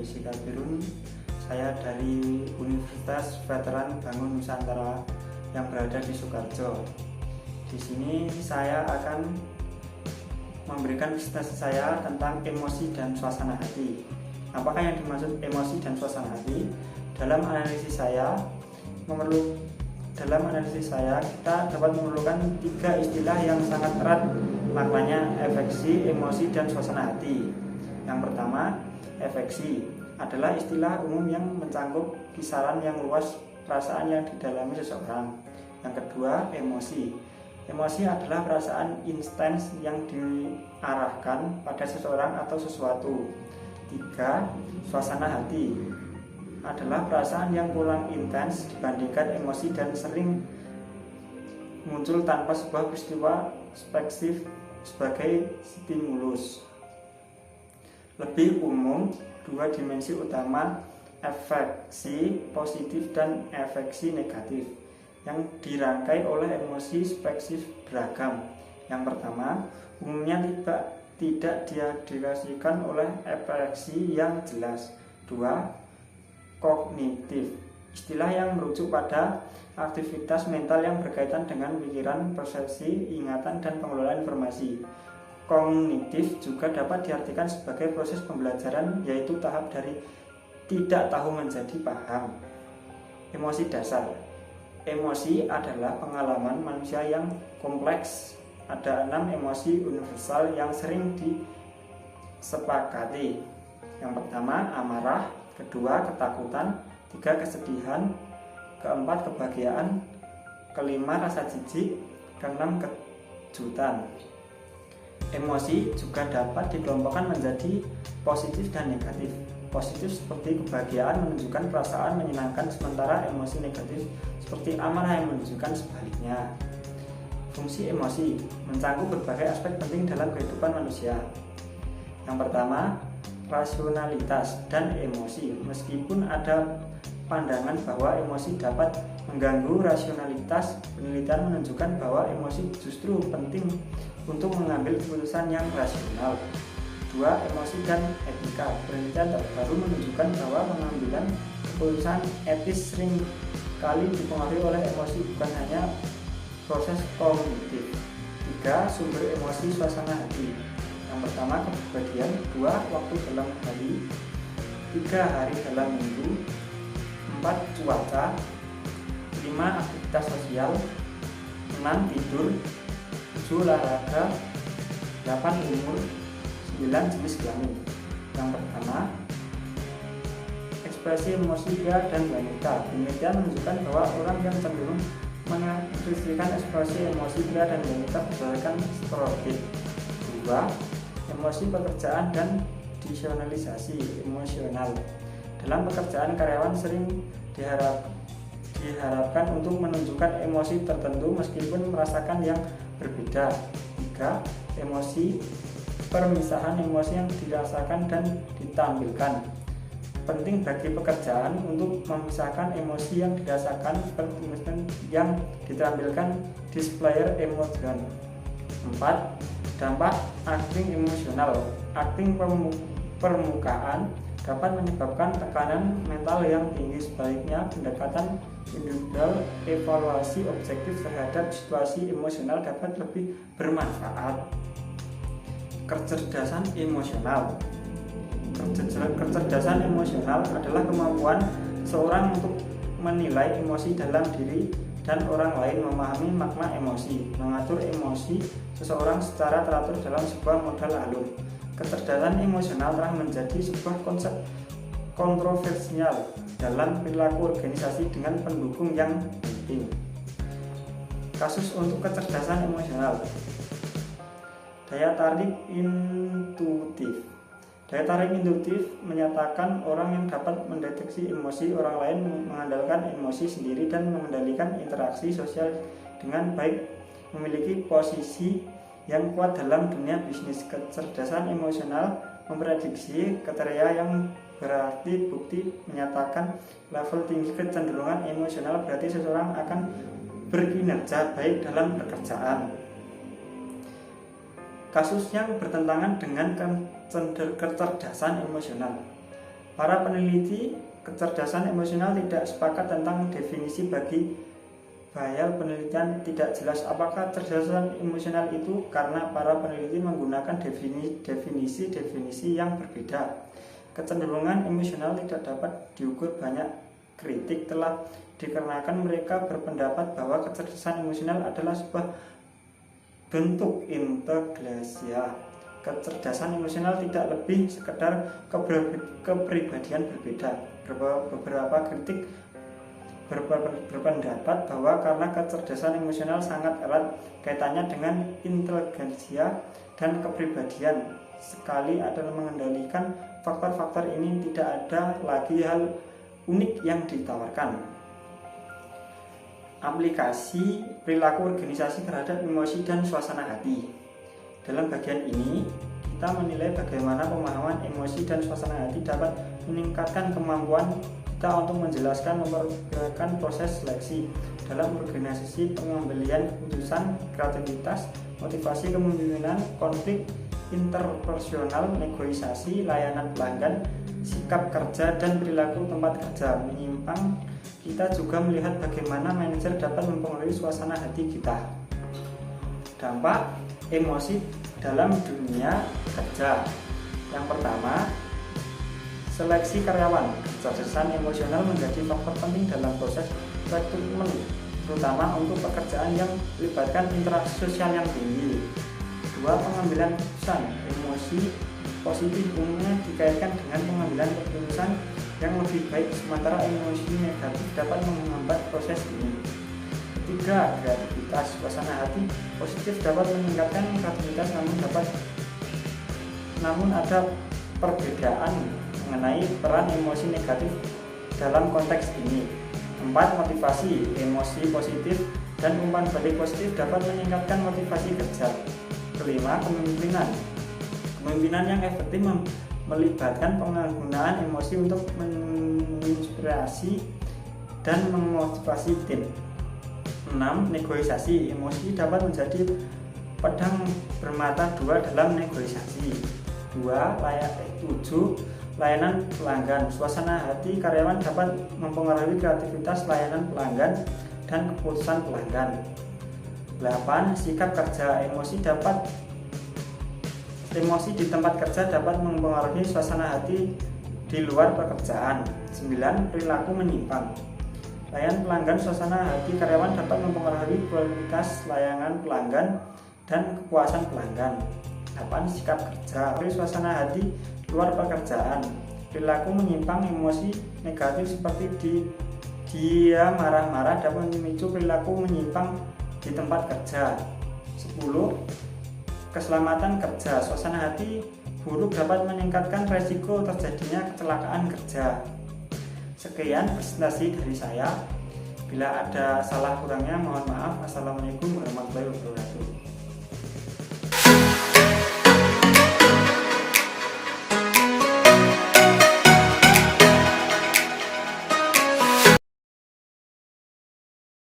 Fisika Birun. Saya dari Universitas Veteran Bangun Nusantara yang berada di Sukoharjo. Di sini saya akan memberikan presentasi saya tentang emosi dan suasana hati. Apakah yang dimaksud emosi dan suasana hati? Dalam analisis saya kita dapat memerlukan tiga istilah yang sangat erat maknanya: afeksi, emosi, dan suasana hati. Yang pertama, afeksi adalah istilah umum yang mencakup kisaran yang luas perasaan yang didalami seseorang. Yang kedua, emosi. Emosi adalah perasaan intens yang diarahkan pada seseorang atau sesuatu. Tiga, suasana hati adalah perasaan yang kurang intens dibandingkan emosi dan sering muncul tanpa sebuah peristiwa spesifik sebagai stimulus. Lebih umum, dua dimensi utama afeksi positif dan afeksi negatif yang dirangkai oleh emosi spesifik beragam. Yang pertama, umumnya tidak diindikasikan oleh afeksi yang jelas. Dua, kognitif, istilah yang merujuk pada aktivitas mental yang berkaitan dengan pikiran, persepsi, ingatan, dan pengelolaan informasi. Kognitif juga dapat diartikan sebagai proses pembelajaran, yaitu tahap dari tidak tahu menjadi paham. Emosi dasar. Emosi adalah pengalaman manusia yang kompleks. Ada 6 emosi universal yang sering disepakati. Yang pertama, amarah. Kedua, ketakutan. Tiga, kesedihan. Keempat, kebahagiaan. Kelima, rasa jijik. Keenam, kejutan. Emosi juga dapat dikelompokkan menjadi positif dan negatif. Positif seperti kebahagiaan menunjukkan perasaan menyenangkan, sementara emosi negatif seperti amarah yang menunjukkan sebaliknya. Fungsi emosi mencakup berbagai aspek penting dalam kehidupan manusia. Yang pertama, rasionalitas dan emosi. Meskipun ada pandangan bahwa emosi dapat mengganggu rasionalitas, penelitian menunjukkan bahwa emosi justru penting untuk mengambil keputusan yang rasional. Dua, emosi dan etika. Penelitian terbaru menunjukkan bahwa pengambilan keputusan etis sering kali dipengaruhi oleh emosi, bukan hanya proses kognitif. Tiga, sumber emosi suasana hati. Yang pertama, kepribadian. Dua, waktu dalam hari. Tiga, hari dalam minggu. Empat, cuaca. Lima, aktivitas sosial. Enam, tidur. Tujuh, olahraga. Delapan, umur. 9, jenis kelamin. Yang pertama, ekspresi emosi pria dan wanita. Penelitian menunjukkan bahwa orang yang cenderung mengekspresikan ekspresi emosi pria dan wanita berdasarkan stereotip. Dua, emosi pekerjaan dan disionalisasi emosional. Dalam pekerjaan, karyawan sering diharapkan untuk menunjukkan emosi tertentu meskipun merasakan yang berbeda. Tiga, emosi permisahan emosi yang dirasakan dan ditampilkan. Penting bagi pekerjaan untuk memisahkan emosi yang dirasakan seperti yang ditampilkan displayer emotion. 4. Dampak akting emosional. Akting permukaan dapat menyebabkan tekanan mental yang tinggi. Sebaliknya, pendekatan individual, evaluasi objektif terhadap situasi emosional dapat lebih bermanfaat. Kecerdasan emosional. Kecerdasan emosional adalah kemampuan seorang untuk menilai emosi dalam diri dan orang lain, memahami makna emosi, mengatur emosi seseorang secara teratur dalam sebuah model alur. Kecerdasan emosional telah menjadi sebuah konsep kontroversial dalam perilaku organisasi dengan pendukung yang penting. Kasus untuk kecerdasan emosional. Daya tarik intuitif. Daya tarik intuitif menyatakan orang yang dapat mendeteksi emosi orang lain, mengandalkan emosi sendiri, dan mengendalikan interaksi sosial dengan baik, memiliki posisi yang kuat dalam dunia bisnis. Kecerdasan emosional memprediksi kriteria yang berarti bukti menyatakan level tinggi kecenderungan emosional berarti seseorang akan berkinerja baik dalam pekerjaan. Kasus yang bertentangan dengan kecerdasan emosional. Para peneliti kecerdasan emosional tidak sepakat tentang definisi bagi bayal penelitian tidak jelas apakah kecerdasan emosional itu karena para peneliti menggunakan definisi yang berbeda. Kecenderungan emosional tidak dapat diukur. Banyak kritik telah dikarenakan mereka berpendapat bahwa kecerdasan emosional adalah sebuah bentuk integrasi. Kecerdasan emosional tidak lebih sekedar kepribadian berbeda. Beberapa kritik berpendapat bahwa karena kecerdasan emosional sangat erat kaitannya dengan intelijensia dan kepribadian, sekali adalah mengendalikan faktor-faktor ini tidak ada lagi hal unik yang ditawarkan. Aplikasi perilaku organisasi terhadap emosi dan suasana hati. Dalam bagian ini, kita menilai bagaimana pemahaman emosi dan suasana hati dapat meningkatkan kemampuan kita untuk menjelaskan memperkirakan proses seleksi dalam organisasi, pengambilan keputusan, kreativitas, motivasi kepemimpinan, konflik interpersonal, negosiasi, layanan pelanggan, sikap kerja, dan perilaku tempat kerja. Menyimpang, kita juga melihat bagaimana manajer dapat mempengaruhi suasana hati kita. Dampak emosi dalam dunia kerja. Yang pertama, seleksi karyawan. Kecerdasan emosional menjadi faktor penting dalam proses rekrutmen, terutama untuk pekerjaan yang melibatkan interaksi sosial yang tinggi. Kedua, pengambilan keputusan. Emosi positif umumnya dikaitkan dengan pengambilan keputusan yang lebih baik, sementara emosi negatif dapat menghambat proses ini. Ketiga, kreativitas. Suasana hati positif dapat meningkatkan kreativitas, namun ada perbedaan mengenai peran emosi negatif dalam konteks ini. 4. Motivasi. Emosi positif dan umpan balik positif dapat meningkatkan motivasi kerja. Kelima, kepemimpinan. Kepemimpinan yang efektif melibatkan penggunaan emosi untuk menginspirasi dan memotivasi tim. 6. Negosiasi. Emosi dapat menjadi pedang bermata dua dalam negosiasi. 7. Layanan pelanggan. Suasana hati karyawan dapat mempengaruhi kreativitas layanan pelanggan dan keputusan pelanggan. 8. Sikap kerja. Emosi di tempat kerja dapat mempengaruhi suasana hati di luar pekerjaan. 9. Perilaku menyimpang. Layanan pelanggan. Suasana hati karyawan dapat mempengaruhi kualitas layanan pelanggan dan kepuasan pelanggan. 8. Sikap kerja. Suasana hati luar pekerjaan. Perilaku menyimpang. Emosi negatif seperti dia marah-marah dapat memicu perilaku menyimpang di tempat kerja. 10. Keselamatan kerja. Suasana hati buruk dapat meningkatkan resiko terjadinya kecelakaan kerja. Sekian presentasi dari saya. Bila ada salah kurangnya mohon maaf. Assalamualaikum warahmatullahi wabarakatuh.